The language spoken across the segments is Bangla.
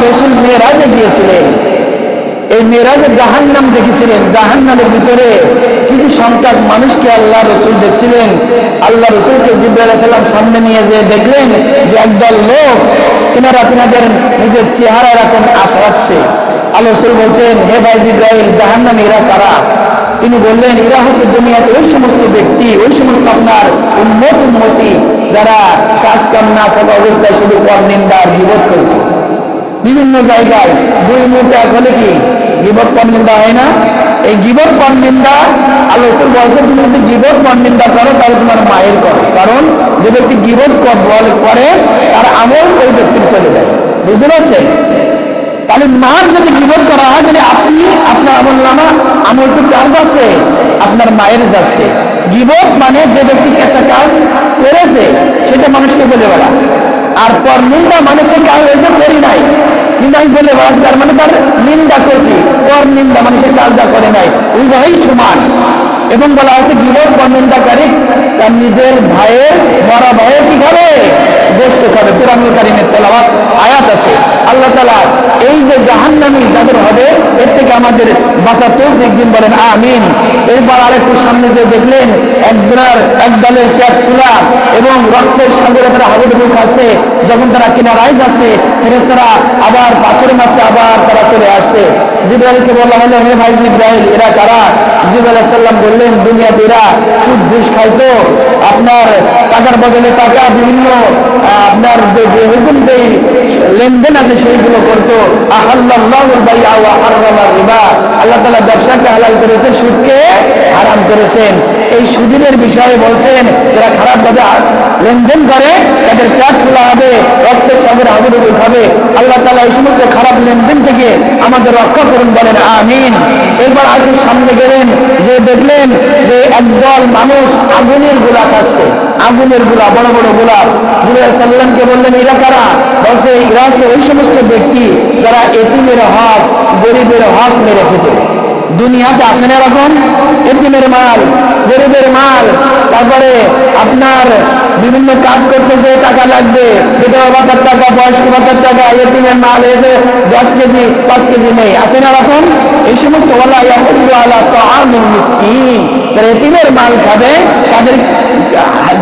রাসূল মেরাজে গিয়েছিলেন, এই মেরাজে জাহান্নাম দেখেছিলেন। জাহান্নামের ভিতরে কিছু সংখ্যক মানুষকে আল্লাহ রসুল দেখছিলেন। আল্লাহ রসুলকে জিবরাইল আলাইহিস সালাম সামনে নিয়ে যেয়ে দেখলেন যে একদল লোক তিনাদের নিজের চেহারা এরকম আছড়াচ্ছে। আল্লাহ রসুল বলছেন, হে ভাই জিবরাইল, জাহান্নামে এরা কারা? তিনি বললেন, এরা হচ্ছে দুনিয়াতে ওই সমস্ত ব্যক্তি, ওই সমস্ত আপনার উম্মতি যারা কাজ কাম না থাকা অবস্থায় শুধু পরনিন্দা আর গীবত করত। বিভিন্ন জায়গায় দুই মুখে এক হলে কি গীবত পরনিন্দা হয় না? এই গীবত পরনিন্দা আল্লাহ রাসূল বলেছেন, তুমি যদি গীবত পরনিন্দা করো তাহলে তোমার মায়ের করো, কারণ যে ব্যক্তি গীবত করে তার আমল ওই ব্যক্তির চলে যায়। বুঝতে পারছেন? তাহলে মার যদি গীবত করা হয় তাহলে আপনি আপনার আমলনামা আমলটি কার যাচ্ছে? আপনার মায়ের যাচ্ছে। গীবত মানে যে ব্যক্তি একটা কাজ করেছে সেটা মানুষকে বলে বেড়া, আর পরনিন্দা মানুষের কাজ হয়তো করি নাই কিন্তু আমি বলে বেড়াচ্ছি, তার মানে তার নিন্দা করছি। পরনিন্দা মানুষের কাজটা করে নাই, উভয়ই সমান। এবং বলা আছে গীবত পরনিন্দাকারী তার নিজের ভাইয়ের মরা ভাইয়ের কি খাবে? গোশত খাবে। কোরআনুল কারীমের তেলাওয়াত আয়াত আছে। আল্লাহ তাআলা এই যে জাহান্নামী যাদের হবে এর থেকে আমাদের বাঁচার তৌফিক দিন, বলেন আমিন। এরপর আরেকটু সামনে যে দেখলেন এক দলের পেট ফুলা এবং রক্তের সাগরে তারা হাবুডুবু খাচ্ছে। যখন তারা কিনারায় যাচ্ছে ফেরেশতারা আবার পাথর মারছে, আবার তারা চলে আসছে। জিবরাইলকে বলা হলো, হে ভাই জিবরাইল, এরা কারা? জিবরাইল আলাইহিস সালাম বললেন, দুনিয়াতে এরা সুদ ঘুষ খাইতো, আপনার টাকার বদলে টাকা, বিভিন্ন আপনার যে হুকুম যে লেনদেন আছে সেইগুলো করতো। আহাল্লাল্লাহুল বাইআ ওয়া হারামার রিবা, আল্লাহ তাআলা ব্যবসাকে হালাল করেছেন, সুদকে হারাম করেছেন। এই সুদের বিষয়ে বলছেন যারা খারাপভাবে লেনদেন করে তাদের পেট খোলা হবে, রক্তের সাগরে হাবুডুবু খাবে। আল্লাহ তাআলা এই সমস্ত খারাপ লেনদেন থেকে আমাদের রক্ষা করুন, বলেন আমিন। এরপর আগে সামনে গেলেন যে দেখলেন যে একদল মানুষ আগুনের গোলা খাচ্ছে, আগুনের গোলা, বড় বড় গোলা। জিবরাইল সাল্লামকে বললেন, এরা কারা? বলছে এরা হচ্ছে ওই সমস্ত ব্যক্তি যারা এতিমের হক, গরিবের হক মেরে খেত। দুনিয়াতে আসেন এরকম এতিমের মাল, গরিবের মাল, তারপরে আপনার বিভিন্ন কাজ করতে যে টাকা লাগবে, বিধবা ভাতার টাকা, বয়স্ক ভাতার টাকা, এতিমের মাল এসে 10 কেজি 5 কেজি নেই, আসেন এরকম। এই সমস্ত ওয়ালা ইয়াহুল্লু আলা তাআমিল মিসকিন, যারা এতিমের মাল খাবে তাদের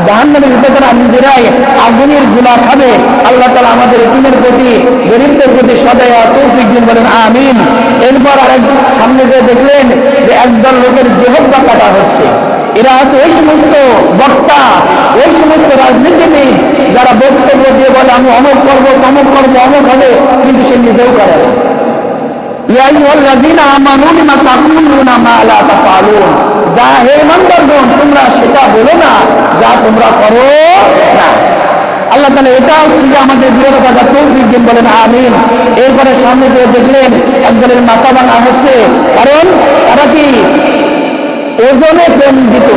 জাহান্নামের ভিতরে তারা নিজেরাই আগুনের গোলা খাবে। আল্লাহ তাআলা আমাদের এতিমের প্রতি, গরিবদের প্রতি সদয় তৌফিক দিন, বলেন আমিন। এরপর আরেক সামনে যে দেখলেন যে একদল লোকের জিহ্বা কাটা হচ্ছে। এরা আছে ওই সমস্ত বক্তা, ওই সমস্ত রাজনীতিবিদ যারা বক্তব্য দিয়ে বলে আমি অমুক করবো, তমুক করবো, অমুক হবে, কিন্তু সে নিজেও করে না। ইয়া আইয়ুহাল্লাযীনা আমানু লিমা তাকুলুনা মা লা তাফআলুন, যা হে ইমানদারগণ তোমরা সেটা বলো না যা তোমরা করো না। আল্লাহ তাআলা এটা থেকে আমাদের বিরত থাকার তৌফিক দিন, বলেন আমিন। এরপরে সামনে যে দেখলেন একদলের মাথা ভাঙা হচ্ছে, কারণ তারা কি ওজনে কম দিত।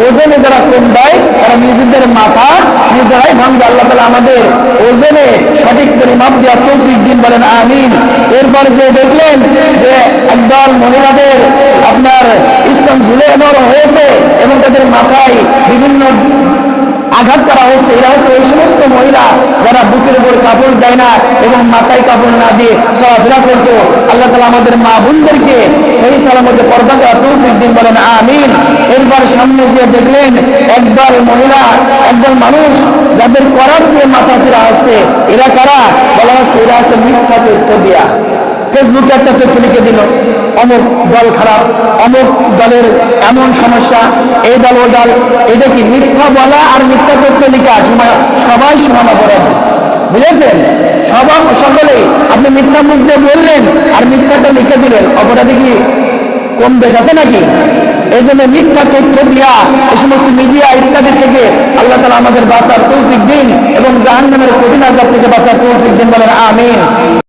ওজনে যারা কম দেয় তারা নিজেদের মাথা নিজেরাই ভাঙবে। আল্লাহ তাআলা আমাদের ওজনে সঠিক পরিমাপ দেওয়ার তৌফিক দিন, বলেন আমিন। এরপর যে দেখলেন যে একদল মহিলাদের আপনার স্তন ঝুলানো হয়েছে এবং তাদের মাথায় বিভিন্ন আঘাত করা হয়েছে। এরা হচ্ছে ওই সমস্ত মহিলা যারা বুকের উপর কাপড় দেয় না এবং মাথায় কাপড় না দিয়ে চলাফেরা করতো। আল্লাহ তাআলা আমাদের মা বোনদেরকে সহি সালামতে পর্দা দেওয়ার তৌফিক দিন, বলেন আমিন। এরপর সামনে যে দেখলেন একদল মহিলা, একদল মানুষ যাদের করার দিয়ে মাথা ছিঁড়া হচ্ছে। এরা কারা? বলা হচ্ছে এরা আছে মিথ্যা তথ্য দিয়া। ফেসবুকে একটা তথ্য লিখে দিল, অমুক দল খারাপ, অমুক দলের এমন সমস্যা, এই দল ও দল। এটা কি মিথ্যা বলা আর মিথ্যা তথ্য লিখা সবাই সমান অপরাধী, বুঝেছেন? সকলেই আপনি মিথ্যা মুখ দিয়ে বললেন আর মিথ্যাটা লিখে দিলেন, অপরাধী কি কোন দেশ আছে নাকি? এই জন্য মিথ্যা তথ্য দিয়া এই সমস্ত মিডিয়া ইত্যাদি থেকে আল্লাহ তাআলা আমাদের বাঁচার তৌফিক দিন এবং জাহান্নামের কঠিন আযাব থেকে বাঁচার তৌফিক দিন, বলেন আমিন।